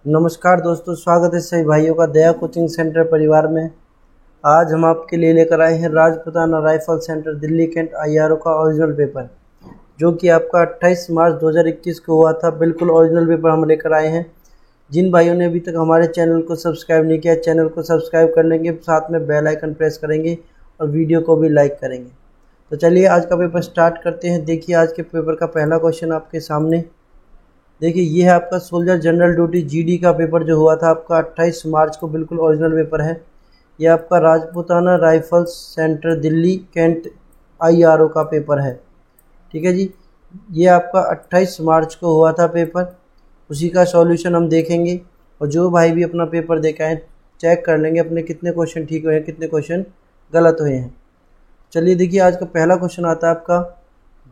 नमस्कार दोस्तों, स्वागत है सभी भाइयों का दया कोचिंग सेंटर परिवार में। आज हम आपके लिए लेकर आए हैं Rajputana rifle centre Delhi cantt IRO का ओरिजिनल पेपर, जो कि आपका 28 मार्च 2021 को हुआ था। बिल्कुल ओरिजिनल पेपर हम लेकर आए हैं। जिन भाइयों ने अभी तक हमारे चैनल को सब्सक्राइब नहीं किया, चैनल को सब्सक्राइब कर लेंगे, साथ में बेल आइकन प्रेस करेंगे और वीडियो को भी लाइक करेंगे। तो चलिए आज का पेपर स्टार्ट करते हैं। देखिए आज के पेपर का पहला क्वेश्चन आपके सामने। देखिए ये है आपका सोल्जर जनरल ड्यूटी GD का पेपर जो हुआ था आपका 28 मार्च को। बिल्कुल ओरिजिनल पेपर है। ये आपका Rajputana rifles centre Delhi cantt IRO का पेपर है। ठीक है जी, ये आपका 28 मार्च को हुआ था पेपर। उसी का सॉल्यूशन हम देखेंगे और जो भाई भी अपना पेपर देखे हैं चेक कर लेंगे अपने कितने क्वेश्चन ठीक हुए हैं, कितने क्वेश्चन गलत हुए हैं। चलिए देखिए आज का पहला क्वेश्चन आता है आपका,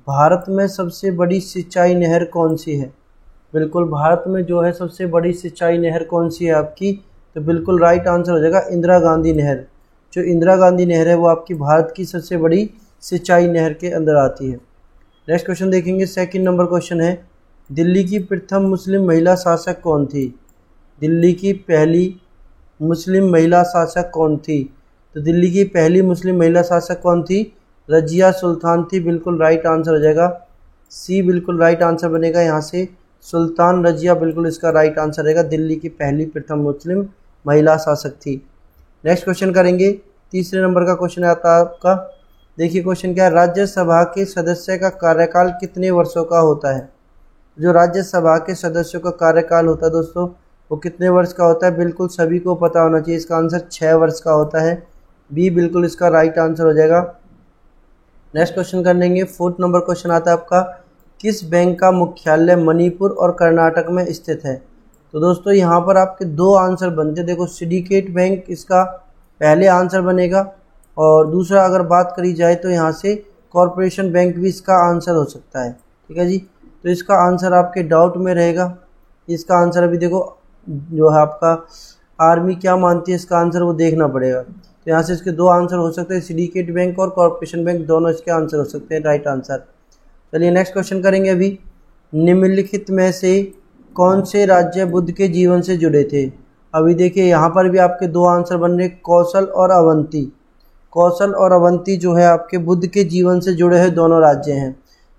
भारत में सबसे बड़ी सिंचाई नहर कौन सी है? बिल्कुल भारत में जो है सबसे बड़ी सिंचाई नहर कौन सी है आपकी? तो बिल्कुल राइट आंसर हो जाएगा इंदिरा गांधी नहर। जो इंदिरा गांधी नहर है वो आपकी भारत की सबसे बड़ी सिंचाई नहर के अंदर आती है। नेक्स्ट क्वेश्चन देखेंगे, सेकंड नंबर क्वेश्चन है, दिल्ली की प्रथम मुस्लिम महिला शासक कौन थी? दिल्ली की पहली मुस्लिम महिला शासक कौन थी? तो दिल्ली की पहली मुस्लिम महिला शासक कौन थी? रजिया सुल्तान थी। बिल्कुल राइट आंसर हो जाएगा C, बिल्कुल राइट आंसर बनेगा यहाँ से सुल्तान रजिया। बिल्कुल इसका राइट आंसर रहेगा, दिल्ली की पहली प्रथम मुस्लिम महिला शासक थी। नेक्स्ट क्वेश्चन करेंगे, तीसरे नंबर का क्वेश्चन आता है आपका। देखिए क्वेश्चन क्या है, राज्यसभा के सदस्य का कार्यकाल कितने वर्षों का होता है? जो राज्यसभा के सदस्यों का कार्यकाल होता है दोस्तों वो कितने वर्ष का होता है? बिल्कुल सभी को पता होना चाहिए। इसका आंसर 6 वर्ष का होता है। B बिल्कुल इसका राइट आंसर हो जाएगा। नेक्स्ट क्वेश्चन करेंगे, फोर्थ नंबर क्वेश्चन आता है आपका, किस बैंक का मुख्यालय मणिपुर और कर्नाटक में स्थित है? तो दोस्तों यहाँ पर आपके दो आंसर बनते हैं। देखो सिंडिकेट बैंक इसका पहले आंसर बनेगा और दूसरा अगर बात करी जाए तो यहाँ से कॉरपोरेशन बैंक भी इसका आंसर हो सकता है। ठीक है जी, तो इसका आंसर आपके डाउट में रहेगा। इसका आंसर अभी देखो जो है आपका आर्मी क्या मानती है इसका आंसर वो देखना पड़ेगा। तो यहाँ से इसके दो आंसर हो सकते हैं, सिंडिकेट बैंक और कॉरपोरेशन बैंक, दोनों इसके आंसर हो सकते हैं राइट आंसर। चलिए नेक्स्ट क्वेश्चन करेंगे अभी, निम्नलिखित में से कौन से राज्य बुद्ध के जीवन से जुड़े थे? अभी देखिए यहाँ पर भी आपके दो आंसर बन रहे, कौशल और अवंती। कौशल और अवंती जो है आपके बुद्ध के जीवन से जुड़े हुए दोनों राज्य हैं।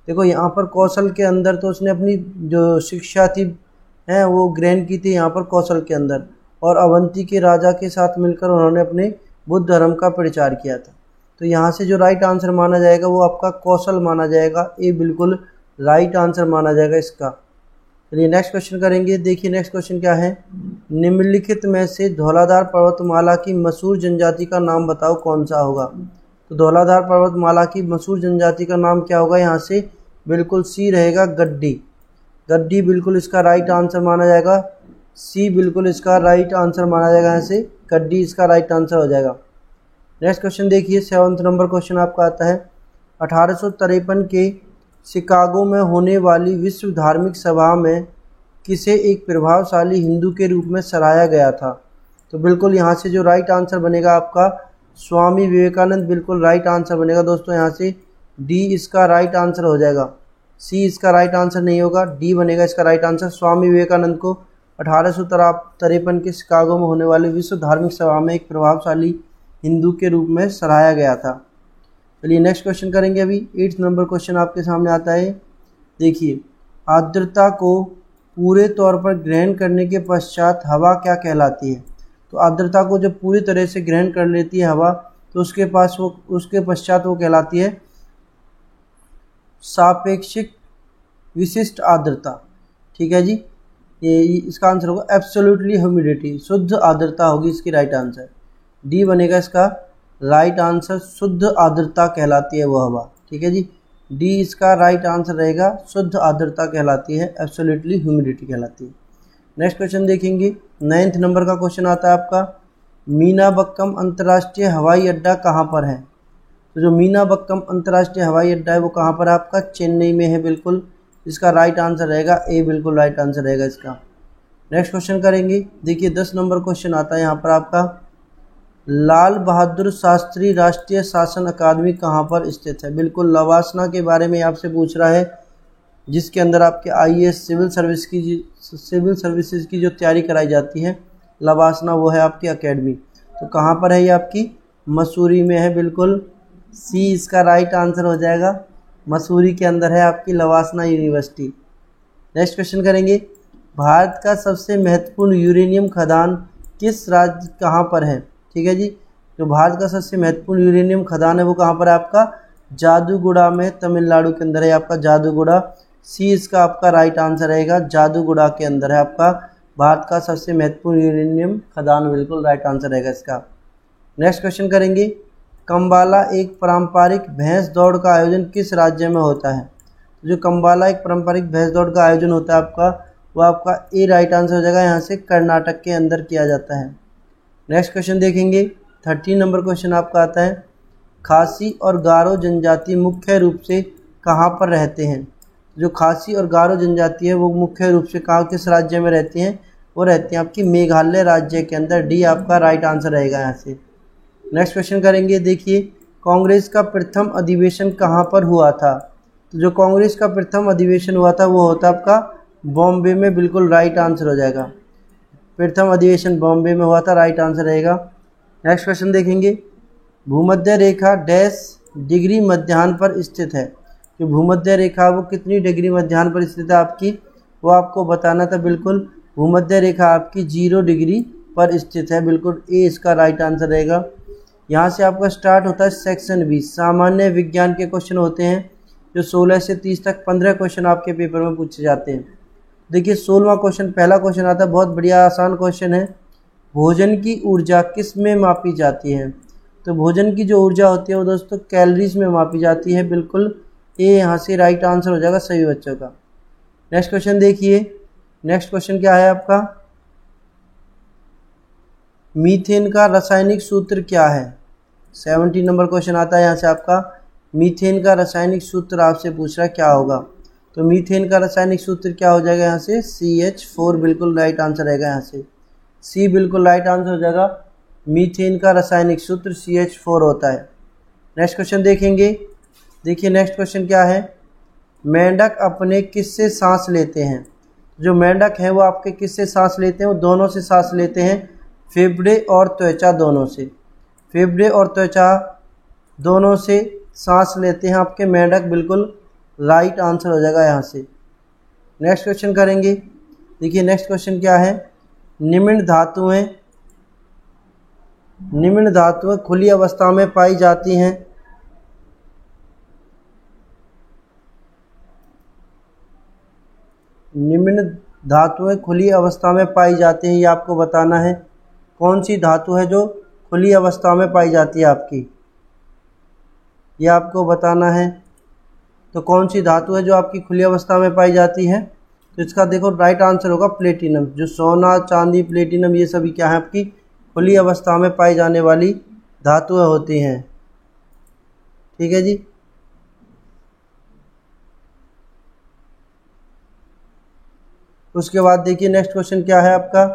देखो यहाँ पर कौशल के अंदर तो उसने अपनी जो शिक्षा थी है वो ग्रहण की थी यहाँ पर कौशल के अंदर, और अवंती के राजा के साथ मिलकर उन्होंने अपने बुद्ध धर्म का प्रचार किया था। तो यहाँ से जो राइट आंसर माना जाएगा वो आपका कौशल माना जाएगा। A बिल्कुल राइट आंसर माना जाएगा इसका। चलिए नेक्स्ट क्वेश्चन करेंगे। देखिए नेक्स्ट क्वेश्चन क्या है, निम्नलिखित में से धौलाधार पर्वतमाला की मशहूर जनजाति का नाम बताओ कौन सा होगा? तो धौलाधार पर्वतमाला की मशहूर जनजाति का नाम क्या होगा? यहाँ से बिल्कुल C रहेगा, गड्डी। गड्डी बिल्कुल इसका राइट आंसर माना जाएगा। C बिल्कुल इसका राइट आंसर माना जाएगा, यहाँ से गड्डी इसका राइट आंसर हो जाएगा। नेक्स्ट क्वेश्चन देखिए, 7वां नंबर क्वेश्चन आपका आता है, 1853 के शिकागो में होने वाली विश्व धार्मिक सभा में किसे एक प्रभावशाली हिंदू के रूप में सराहा गया था? तो बिल्कुल यहाँ से जो राइट आंसर बनेगा आपका स्वामी विवेकानंद। बिल्कुल राइट आंसर बनेगा दोस्तों, यहाँ से D इसका राइट आंसर हो जाएगा। C इसका राइट आंसर नहीं होगा, D बनेगा इसका राइट आंसर। स्वामी विवेकानंद को 1853 के शिकागो में होने वाली विश्व धार्मिक सभा में एक प्रभावशाली हिंदू के रूप में सराहा गया था। चलिए नेक्स्ट क्वेश्चन करेंगे। अभी 8 नंबर क्वेश्चन आपके सामने आता है। देखिए, आर्द्रता को पूरे तौर पर ग्रहण करने के पश्चात हवा क्या कहलाती है? तो आर्द्रता को जब पूरी तरह से ग्रहण कर लेती है हवा तो उसके पश्चात वो कहलाती है सापेक्षिक विशिष्ट आर्द्रता। ठीक है जी, ये इसका आंसर होगा एब्सोल्युटली ह्यूमिडिटी, शुद्ध आर्द्रता होगी इसकी राइट आंसर। D बनेगा इसका राइट आंसर, शुद्ध आर्द्रता कहलाती है वो हवा। ठीक है जी, D इसका राइट आंसर रहेगा, शुद्ध आर्द्रता कहलाती है, एब्सोल्युटली ह्यूमिडिटी कहलाती है। नेक्स्ट क्वेश्चन देखेंगे, 9th नंबर का क्वेश्चन आता है आपका, मीनाबक्कम अंतर्राष्ट्रीय हवाई अड्डा कहाँ पर है? तो जो मीनाबक्कम अंतर्राष्ट्रीय हवाई अड्डा है वो कहाँ पर है आपका? चेन्नई में है। बिल्कुल इसका राइट आंसर रहेगा A, बिल्कुल राइट आंसर रहेगा इसका। नेक्स्ट क्वेश्चन करेंगे। देखिए 10 नंबर क्वेश्चन आता है यहाँ पर आपका, लाल बहादुर शास्त्री राष्ट्रीय शासन अकादमी कहाँ पर स्थित है? बिल्कुल लवासना के बारे में आपसे पूछ रहा है। जिसके अंदर आपके IAS सिविल सर्विसेज की जो तैयारी कराई जाती है लवासना, वो है आपकी एकेडमी। तो कहाँ पर है ये आपकी? मसूरी में है, बिल्कुल सी इसका राइट आंसर हो जाएगा। मसूरी के अंदर है आपकी लवासना यूनिवर्सिटी। नेक्स्ट क्वेश्चन करेंगे, भारत का सबसे महत्वपूर्ण यूरेनियम खदान किस राज्य कहाँ पर है? ठीक है जी, जो भारत का सबसे महत्वपूर्ण यूरेनियम खदान है वो कहाँ पर है आपका? जादूगुड़ा में, तमिलनाडु के अंदर है आपका जादूगुड़ा। सी इसका आपका राइट आंसर रहेगा, जादूगुड़ा के अंदर है आपका भारत का सबसे महत्वपूर्ण यूरेनियम खदान, बिल्कुल राइट आंसर रहेगा इसका। नेक्स्ट क्वेश्चन करेंगे, कंबाला एक पारंपरिक भैंस दौड़ का आयोजन किस राज्य में होता है? जो कंबाला एक पारंपरिक भैंस दौड़ का आयोजन होता है आपका, वो आपका ए राइट आंसर हो जाएगा, यहाँ से कर्नाटक के अंदर किया जाता है। नेक्स्ट क्वेश्चन देखेंगे, 13 नंबर क्वेश्चन आपका आता है, खासी और गारो जनजाति मुख्य रूप से कहाँ पर रहते हैं? जो खासी और गारो जनजाति है वो मुख्य रूप से कहाँ, किस राज्य में रहती हैं? वो रहती हैं आपकी मेघालय राज्य के अंदर। डी आपका राइट आंसर रहेगा यहाँ से। नेक्स्ट क्वेश्चन करेंगे, देखिए कांग्रेस का प्रथम अधिवेशन कहाँ पर हुआ था? तो जो कांग्रेस का प्रथम अधिवेशन हुआ था वो होता आपका बॉम्बे में, बिल्कुल राइट आंसर हो जाएगा। प्रथम अधिवेशन बॉम्बे में हुआ था, राइट आंसर रहेगा। नेक्स्ट क्वेश्चन देखेंगे, भूमध्य रेखा डैश डिग्री मध्याह्न पर स्थित है? जो भूमध्य रेखा वो कितनी डिग्री मध्याह्न पर स्थित है आपकी, वो आपको बताना था। बिल्कुल भूमध्य रेखा आपकी 0 डिग्री पर स्थित है, बिल्कुल ए इसका राइट आंसर रहेगा। यहाँ से आपका स्टार्ट होता है सेक्शन 20, सामान्य विज्ञान के क्वेश्चन होते हैं जो 16 से 30 तक 15 क्वेश्चन आपके पेपर में पूछे जाते हैं। देखिए 16वां क्वेश्चन, पहला क्वेश्चन आता है, बहुत बढ़िया आसान क्वेश्चन है, भोजन की ऊर्जा किस में मापी जाती है? तो भोजन की जो ऊर्जा होती है वो दोस्तों कैलोरीज में मापी जाती है, बिल्कुल ए यहाँ से राइट आंसर हो जाएगा सभी बच्चों का। नेक्स्ट क्वेश्चन देखिए, नेक्स्ट क्वेश्चन क्या है आपका, मीथेन का रासायनिक सूत्र क्या है? 17 नंबर क्वेश्चन आता है यहाँ से आपका, मीथेन का रासायनिक सूत्र आपसे पूछ रहा है क्या होगा? तो मीथेन का रासायनिक सूत्र क्या हो जाएगा यहाँ से? CH4, बिल्कुल राइट आंसर रहेगा यहाँ से। सी बिल्कुल राइट आंसर हो जाएगा, मीथेन का रासायनिक सूत्र CH4 होता है। नेक्स्ट क्वेश्चन देखेंगे, देखिए नेक्स्ट क्वेश्चन क्या है, मेंढक अपने किससे सांस लेते हैं? जो मेंढक हैं वो आपके किससे सांस लेते हैं? वो दोनों से सांस लेते हैं, फेफड़े और त्वचा दोनों से। फेफड़े और त्वचा दोनों से सांस लेते हैं आपके मेंढक, बिल्कुल राइट आंसर हो जाएगा यहाँ से। नेक्स्ट क्वेश्चन करेंगे, देखिए नेक्स्ट क्वेश्चन क्या है, निम्न धातुएं खुली अवस्था में पाई जाती हैं। निम्न धातुएं खुली अवस्था में पाई जाती हैं, ये आपको बताना है। कौन सी धातु है जो खुली अवस्था में पाई जाती है आपकी, ये आपको बताना है। तो कौन सी धातु है जो आपकी खुली अवस्था में पाई जाती है? तो इसका देखो राइट आंसर होगा प्लेटिनम। जो सोना, चांदी, प्लेटिनम ये सभी क्या है आपकी खुली अवस्था में पाई जाने वाली धातुएं होती हैं। ठीक है जी। उसके बाद देखिए नेक्स्ट क्वेश्चन क्या है आपका,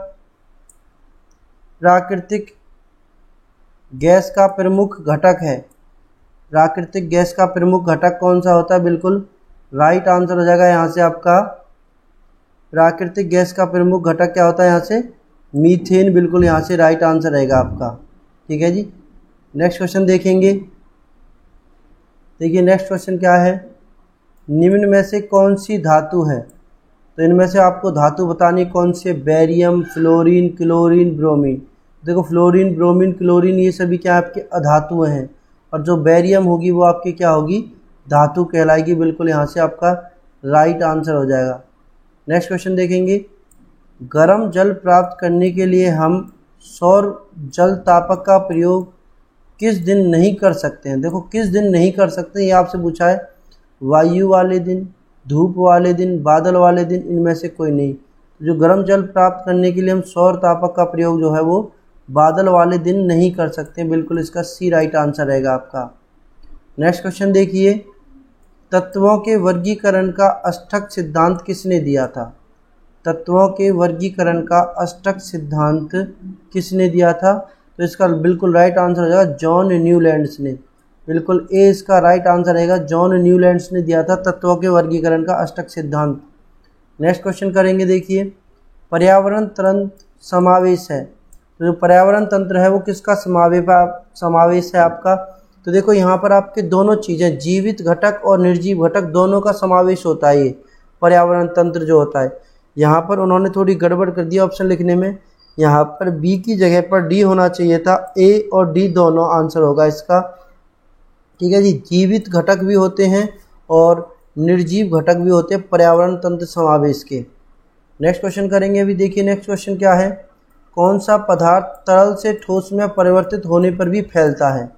प्राकृतिक गैस का प्रमुख घटक है। प्राकृतिक गैस का प्रमुख घटक कौन सा होता है? बिल्कुल राइट आंसर हो जाएगा यहाँ से आपका, प्राकृतिक गैस का प्रमुख घटक क्या होता है यहाँ से? मीथेन, बिल्कुल यहाँ से राइट आंसर रहेगा आपका। ठीक है जी। नेक्स्ट क्वेश्चन देखेंगे, देखिए नेक्स्ट क्वेश्चन क्या है, निम्न में से कौन सी धातु है? तो इनमें से आपको धातु बतानी कौन सी है? Barium, fluorine, chlorine, bromine. देखो फ्लोरीन, ब्रोमीन, क्लोरीन ये सभी क्या आपके अधातुएं हैं, और जो बेरियम होगी वो आपकी क्या होगी? धातु कहलाएगी, बिल्कुल यहाँ से आपका राइट आंसर हो जाएगा। नेक्स्ट क्वेश्चन देखेंगे, गर्म जल प्राप्त करने के लिए हम सौर जल तापक का प्रयोग किस दिन नहीं कर सकते हैं? देखो किस दिन नहीं कर सकते ये आपसे पूछा है, वायु वाले दिन, धूप वाले दिन, बादल वाले दिन, इनमें से कोई नहीं। जो गर्म जल प्राप्त करने के लिए हम सौर तापक का प्रयोग जो है वो बादल वाले दिन नहीं कर सकते, बिल्कुल इसका सी राइट आंसर रहेगा आपका। नेक्स्ट क्वेश्चन देखिए, तत्वों के वर्गीकरण का अष्टक सिद्धांत किसने दिया था? तत्वों के वर्गीकरण का अष्टक सिद्धांत किसने दिया था? तो इसका बिल्कुल राइट आंसर हो जाएगा जॉन न्यूलैंड्स ने। बिल्कुल ए इसका राइट आंसर रहेगा। जॉन न्यूलैंड्स ने दिया था तत्वों के वर्गीकरण का अष्टक सिद्धांत। नेक्स्ट क्वेश्चन करेंगे, देखिए पर्यावरण तंत्र समावेश है, तो जो पर्यावरण तंत्र है वो किसका समावेश है आपका। तो देखो यहाँ पर आपके दोनों चीज़ें, जीवित घटक और निर्जीव घटक दोनों का समावेश होता है ये पर्यावरण तंत्र जो होता है। यहाँ पर उन्होंने थोड़ी गड़बड़ कर दिया ऑप्शन लिखने में, यहाँ पर बी की जगह पर डी होना चाहिए था। ए और डी दोनों आंसर होगा इसका, ठीक है जी। जीवित घटक भी होते हैं और निर्जीव घटक भी होते हैं पर्यावरण तंत्र समावेश के। नेक्स्ट क्वेश्चन करेंगे अभी, देखिए नेक्स्ट क्वेश्चन क्या है। कौन सा पदार्थ तरल से ठोस में परिवर्तित होने पर भी फैलता है।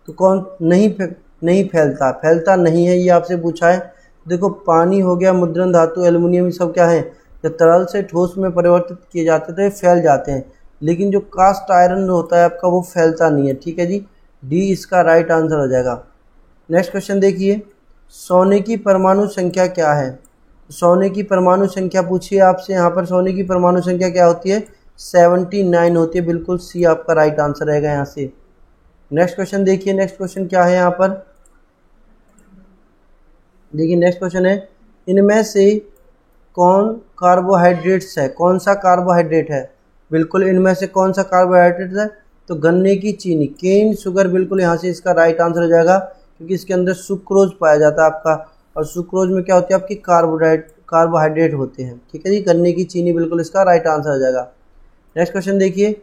तो कौन नहीं फैलता नहीं है, ये आपसे पूछा है। देखो पानी हो गया, मुद्रण धातु, एल्युमिनियम, ये सब क्या है, जब तरल से ठोस में परिवर्तित किए जाते हैं तो ये फैल जाते हैं, लेकिन जो कास्ट आयरन होता है आपका वो फैलता नहीं है, ठीक है जी। डी इसका राइट आंसर हो जाएगा। नेक्स्ट क्वेश्चन देखिए, सोने की परमाणु संख्या क्या है। सोने की परमाणु संख्या पूछिए आपसे, यहाँ पर सोने की परमाणु संख्या क्या होती है, 79 होती है। बिल्कुल सी आपका राइट आंसर रहेगा यहाँ से। नेक्स्ट क्वेश्चन देखिए, नेक्स्ट क्वेश्चन क्या है यहाँ पर, देखिए नेक्स्ट क्वेश्चन है, इनमें से कौन कार्बोहाइड्रेट्स है, कौन सा कार्बोहाइड्रेट है। बिल्कुल इनमें से कौन सा कार्बोहाइड्रेट है, तो गन्ने की चीनी, केन शुगर, बिल्कुल यहाँ से इसका राइट आंसर हो जाएगा, क्योंकि इसके अंदर सुक्रोज पाया जाता है आपका, और सुक्रोज में क्या होती है आपकी कार्बोहाइड्रेट होते हैं, ठीक है जी। गन्ने की चीनी बिल्कुल इसका राइट आंसर हो जाएगा। नेक्स्ट क्वेश्चन देखिए,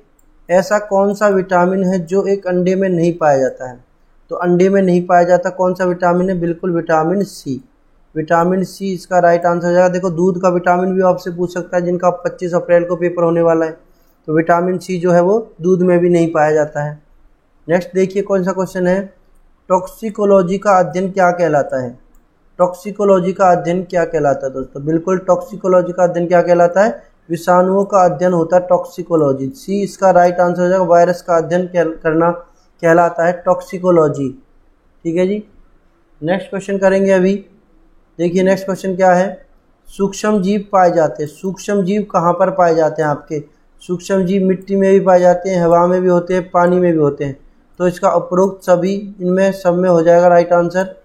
ऐसा कौन सा विटामिन है जो एक अंडे में नहीं पाया जाता है। तो अंडे में नहीं पाया जाता कौन सा विटामिन है, बिल्कुल विटामिन सी। विटामिन सी इसका राइट आंसर हो जाएगा। देखो दूध का विटामिन भी आपसे पूछ सकता है, जिनका 25 अप्रैल को पेपर होने वाला है, तो विटामिन सी जो है वो दूध में भी नहीं पाया जाता है। नेक्स्ट देखिए कौन सा क्वेश्चन है, टॉक्सिकोलॉजी का अध्ययन क्या कहलाता है। टॉक्सिकोलॉजी का अध्ययन क्या कहलाता है दोस्तों, बिल्कुल टॉक्सिकोलॉजी का अध्ययन क्या कहलाता है, विषाणुओं का अध्ययन होता है टॉक्सिकोलॉजी। सी इसका राइट आंसर हो जाएगा। वायरस का अध्ययन करना कहलाता है टॉक्सिकोलॉजी, ठीक है जी। नेक्स्ट क्वेश्चन करेंगे अभी, देखिए नेक्स्ट क्वेश्चन क्या है, सूक्ष्म जीव पाए जाते हैं। सूक्ष्म जीव कहाँ पर पाए जाते हैं आपके, सूक्ष्म जीव मिट्टी में भी पाए जाते हैं, हवा में भी होते हैं, पानी में भी होते हैं। तो इसका उपरोक्त सभी इनमें सब में हो जाएगा राइट आंसर।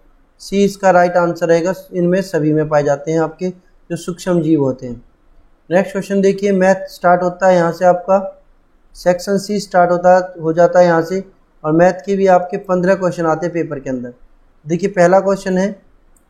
सी इसका राइट आंसर रहेगा, इनमें सभी में पाए जाते हैं आपके जो सूक्ष्म जीव होते हैं। नेक्स्ट क्वेश्चन देखिए, मैथ स्टार्ट होता है यहाँ से आपका, सेक्शन सी स्टार्ट हो जाता है यहाँ से, और मैथ के भी आपके 15 क्वेश्चन आते हैं पेपर के अंदर। देखिए पहला क्वेश्चन है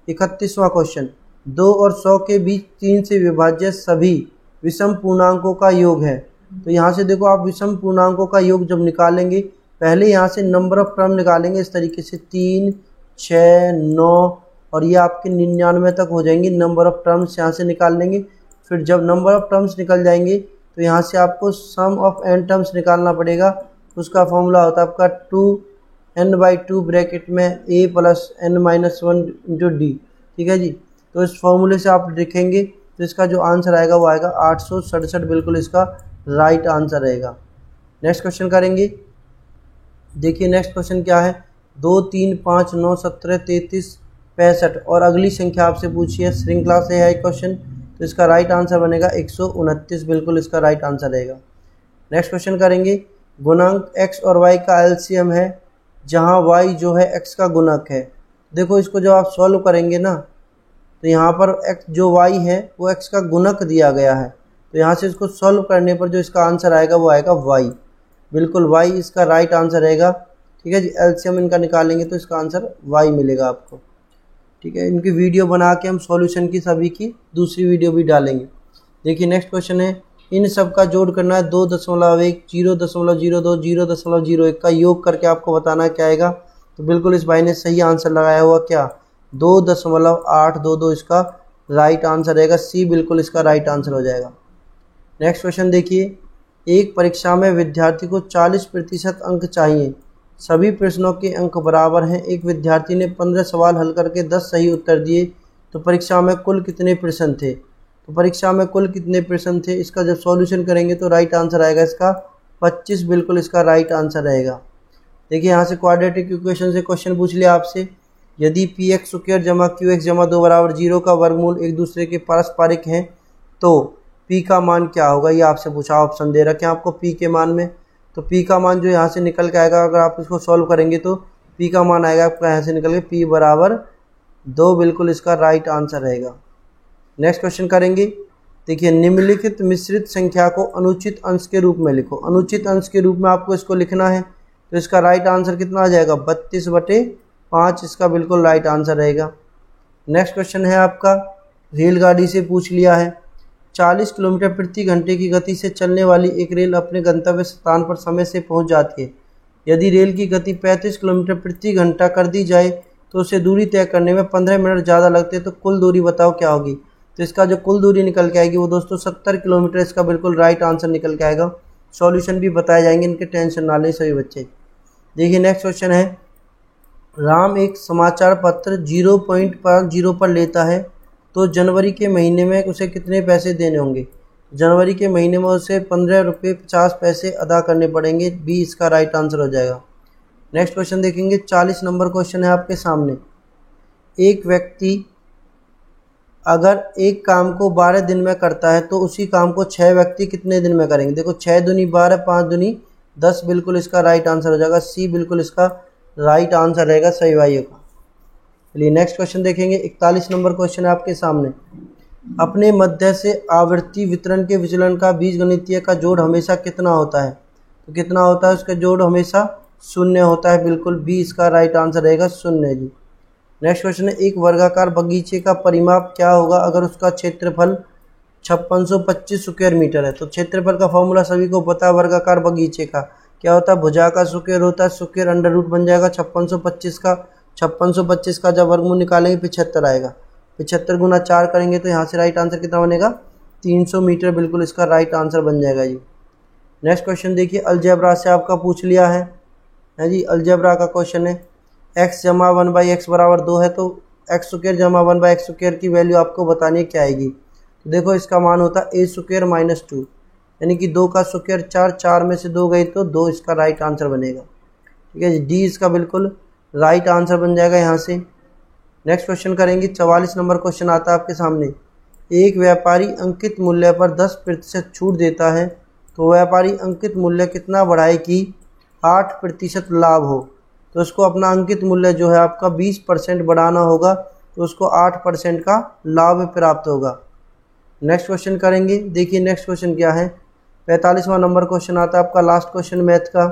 31वां क्वेश्चन, 2 और 100 के बीच 3 से विभाज्य सभी विषम पूर्णांकों का योग है। तो यहाँ से देखो आप विषम पूर्णांकों का योग जब निकालेंगे, पहले यहाँ से नंबर ऑफ टर्म निकालेंगे इस तरीके से, 3, 6, 9 और ये आपके 99 तक हो जाएंगे। नंबर ऑफ टर्म्स यहाँ से निकाल लेंगे। फिर जब नंबर ऑफ टर्म्स निकल जाएंगे तो यहाँ से आपको सम ऑफ एन टर्म्स निकालना पड़ेगा। उसका फॉर्मूला होता है आपका 2n/2 ब्रैकेट में a + n-1 × d, ठीक है जी। तो इस फॉर्मूले से आप लिखेंगे तो इसका जो आंसर आएगा वो आएगा 867, बिल्कुल इसका राइट आंसर रहेगा। नेक्स्ट क्वेश्चन करेंगे, देखिए नेक्स्ट क्वेश्चन क्या है, 2, 3, 5, 9, 17, 33, 65 और अगली संख्या आपसे पूछी है, श्रृंखला से है क्वेश्चन, तो इसका राइट आंसर बनेगा 129, बिल्कुल इसका राइट आंसर रहेगा। नेक्स्ट क्वेश्चन करेंगे, गुणांक x और y का एलसीएम है जहां y जो है x का गुणक है। देखो इसको जब आप सॉल्व करेंगे ना, तो यहाँ पर x जो y है वो x का गुणक दिया गया है, तो यहाँ से इसको सॉल्व करने पर जो इसका आंसर आएगा वो आएगा y, बिल्कुल y इसका राइट आंसर रहेगा, ठीक है जी। एलसीएम इनका निकालेंगे तो इसका आंसर y मिलेगा आपको, ठीक है। इनकी वीडियो बना के हम सॉल्यूशन की सभी की दूसरी वीडियो भी डालेंगे। देखिए नेक्स्ट क्वेश्चन है, इन सब का जोड़ करना है, 2.1, 0.02, 0.01 का योग करके आपको बताना है क्या आएगा। तो बिल्कुल इस भाई ने सही आंसर लगाया हुआ, क्या 2.822 इसका राइट आंसर रहेगा। सी बिल्कुल इसका राइट आंसर हो जाएगा। नेक्स्ट क्वेश्चन देखिए, एक परीक्षा में विद्यार्थी को 40% अंक चाहिए, सभी प्रश्नों के अंक बराबर हैं, एक विद्यार्थी ने 15 सवाल हल करके 10 सही उत्तर दिए, तो परीक्षा में कुल कितने प्रश्न थे। तो परीक्षा में कुल कितने प्रश्न थे, इसका जब सॉल्यूशन करेंगे तो राइट आंसर आएगा इसका 25, बिल्कुल इसका राइट आंसर रहेगा। देखिए यहाँ से क्वाड्रेटिक इक्वेशन से क्वेश्चन पूछ लिया आपसे, यदि px² + qx = 2 = 0 का वर्गमूल एक दूसरे के पारस्परिक हैं तो p का मान क्या होगा, ये आपसे पूछा। ऑप्शन दे रखे हैं आपको p के मान में, तो p का मान जो यहाँ से निकल के आएगा, अगर आप इसको सॉल्व करेंगे तो पी का मान आएगा आपका यहाँ से निकल के पी बराबर 2 बिल्कुल इसका राइट आंसर रहेगा। नेक्स्ट क्वेश्चन करेंगे। देखिए, निम्नलिखित मिश्रित संख्या को अनुचित अंश के रूप में लिखो। अनुचित अंश के रूप में आपको इसको लिखना है, तो इसका राइट आंसर कितना आ जाएगा 32/5 इसका बिल्कुल राइट आंसर रहेगा। नेक्स्ट क्वेश्चन है आपका, रेलगाड़ी से पूछ लिया है। 40 किलोमीटर प्रति घंटे की गति से चलने वाली एक रेल अपने गंतव्य स्थान पर समय से पहुंच जाती है। यदि रेल की गति 35 किलोमीटर प्रति घंटा कर दी जाए तो उसे दूरी तय करने में 15 मिनट ज़्यादा लगते हैं, तो कुल दूरी बताओ क्या होगी। तो इसका जो कुल दूरी निकल के आएगी वो दोस्तों 70 किलोमीटर इसका बिल्कुल राइट आंसर निकल के आएगा। सॉल्यूशन भी बताए जाएंगे, इनके टेंशन ना लें सभी बच्चे। देखिए नेक्स्ट क्वेश्चन है, राम एक समाचार पत्र 0.50 पर लेता है तो जनवरी के महीने में उसे कितने पैसे देने होंगे। जनवरी के महीने में उसे 15 रुपये 50 पैसे अदा करने पड़ेंगे। बी इसका राइट आंसर हो जाएगा। नेक्स्ट क्वेश्चन देखेंगे, 40 नंबर क्वेश्चन है आपके सामने। एक व्यक्ति अगर एक काम को 12 दिन में करता है तो उसी काम को 6 व्यक्ति कितने दिन में करेंगे। देखो 6 दूनी 12, 5 दूनी 10 बिल्कुल इसका राइट आंसर हो जाएगा। सी बिल्कुल इसका राइट आंसर रहेगा सही भाइयों का। चलिए नेक्स्ट क्वेश्चन देखेंगे। 41 नंबर क्वेश्चन है आपके सामने। अपने मध्य से आवृत्ति वितरण के विचलन का बीजगणितीय का जोड़ हमेशा कितना होता है। तो कितना होता है उसका जोड़ हमेशा 0 होता है। बिल्कुल बी इसका राइट आंसर रहेगा 0 जी। नेक्स्ट क्वेश्चन है, एक वर्गाकार बगीचे का परिमाप क्या होगा अगर उसका क्षेत्रफल 5625 स्क्वायर मीटर है। तो क्षेत्रफल का फॉर्मूला सभी को पता है। वर्गाकार बगीचे का क्या होता है, भुजा का स्क्वायर होता है, स्क्वायर अंडर रूट बन जाएगा 5625 का। 5625 का जब वर्गमूल निकालेंगे 75 आएगा। 75 गुना 4 करेंगे तो यहाँ से राइट आंसर कितना बनेगा 300 मीटर बिल्कुल इसका राइट आंसर बन जाएगा जी। नेक्स्ट क्वेश्चन देखिए, अलजेब्रा से आपका पूछ लिया है जी। अलजेब्रा का क्वेश्चन है, x जमा 1/x बराबर 2 है तो x स्क्वायर जमा 1/x स्क्वायर की वैल्यू आपको बतानी है क्या आएगी। तो देखो इसका मान होता है a स्क्वायर माइनस 2, यानी कि 2 का स्क्वायर 4, 4 में से 2 गई तो 2 इसका राइट आंसर बनेगा। ठीक है जी, डी इसका बिल्कुल राइट आंसर बन जाएगा यहाँ से। नेक्स्ट क्वेश्चन करेंगे। 44 नंबर क्वेश्चन आता है आपके सामने। एक व्यापारी अंकित मूल्य पर 10% छूट देता है तो व्यापारी अंकित मूल्य कितना बढ़ाए कि 8% लाभ हो। तो उसको अपना अंकित मूल्य जो है आपका 20% बढ़ाना होगा, तो उसको 8% का लाभ प्राप्त होगा। नेक्स्ट क्वेश्चन करेंगे। देखिए नेक्स्ट क्वेश्चन क्या है, 45वां नंबर क्वेश्चन आता है आपका, लास्ट क्वेश्चन मैथ का।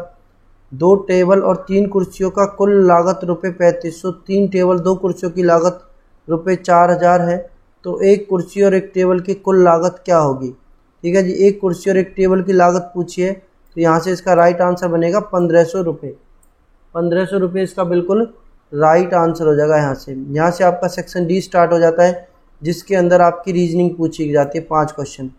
2 टेबल और 3 कुर्सियों का कुल लागत ₹3500। 3 टेबल 2 कुर्सियों की लागत ₹4000 है, तो एक कुर्सी और एक टेबल की कुल लागत क्या होगी। ठीक है जी, एक कुर्सी और एक टेबल की लागत पूछिए, तो यहाँ से इसका राइट आंसर बनेगा 1500 रुपये। 1500 रुपये इसका बिल्कुल राइट आंसर हो जाएगा। यहाँ से आपका सेक्शन डी स्टार्ट हो जाता है, जिसके अंदर आपकी रीजनिंग पूछी जाती है 5 क्वेश्चन।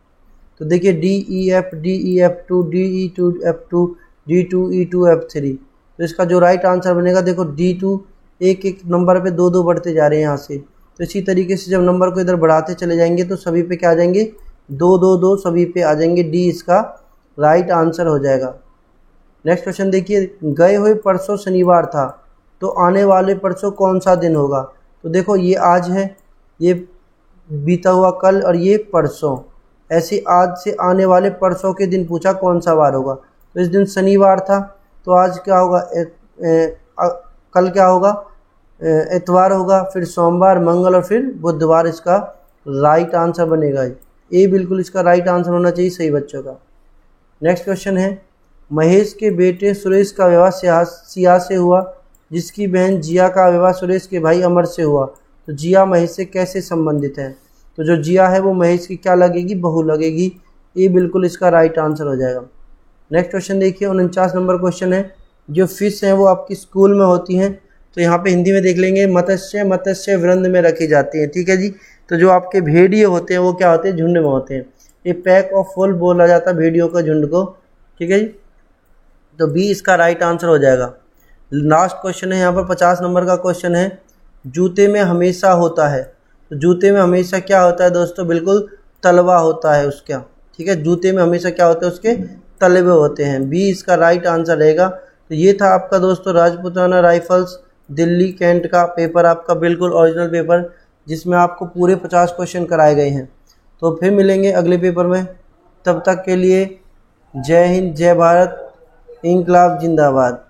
तो देखिए DEF, DEF2, DE2F2, D2E2F3। तो इसका जो राइट आंसर बनेगा, देखो D2 एक एक नंबर पे 2-2 बढ़ते जा रहे हैं यहाँ से। तो इसी तरीके से जब नंबर को इधर बढ़ाते चले जाएंगे तो सभी पे क्या आ जाएंगे 2-2-2 सभी पे आ जाएंगे। डी इसका राइट आंसर हो जाएगा। नेक्स्ट क्वेश्चन देखिए, गए हुए परसों शनिवार था तो आने वाले परसों कौन सा दिन होगा। तो देखो ये आज है, ये बीता हुआ कल और ये परसों। ऐसे आज से आने वाले परसों के दिन पूछा कौन सा वार होगा। तो इस दिन शनिवार था तो आज क्या होगा, कल क्या होगा, इतवार होगा, फिर सोमवार, मंगल और फिर बुधवार इसका राइट आंसर बनेगा। ए बिल्कुल इसका राइट आंसर होना चाहिए सही बच्चों का। नेक्स्ट क्वेश्चन है, महेश के बेटे सुरेश का विवाह सिया से हुआ, जिसकी बहन जिया का विवाह सुरेश के भाई अमर से हुआ। तो जिया महेश से कैसे संबंधित है। तो जो जिया है वो महेश की क्या लगेगी, बहू लगेगी। ये बिल्कुल इसका राइट आंसर हो जाएगा। नेक्स्ट क्वेश्चन देखिए, 49 नंबर क्वेश्चन है। जो फिश हैं वो आपकी स्कूल में होती हैं, तो यहाँ पे हिंदी में देख लेंगे, मत्स्य वृंद में रखी जाती हैं। ठीक है जी, तो जो आपके भेड़िए होते हैं वो क्या होते हैं, झुंड में होते हैं। ये पैक ऑफ फुल बोला जाता है भेड़ियों का झुंड को। ठीक है जी, तो बी इसका राइट आंसर हो जाएगा। लास्ट क्वेश्चन है यहाँ पर 50 नंबर का क्वेश्चन है, जूते में हमेशा होता है। तो जूते में हमेशा क्या होता है दोस्तों, बिल्कुल तलवा होता है उसका। ठीक है, जूते में हमेशा क्या होता है, उसके तलवे होते हैं। बी इसका राइट आंसर रहेगा। तो ये था आपका दोस्तों राजपूताना राइफल्स दिल्ली कैंट का पेपर, आपका बिल्कुल ओरिजिनल पेपर, जिसमें आपको पूरे 50 क्वेश्चन कराए गए हैं। तो फिर मिलेंगे अगले पेपर में, तब तक के लिए जय हिंद, जय भारत, इंकलाब जिंदाबाद।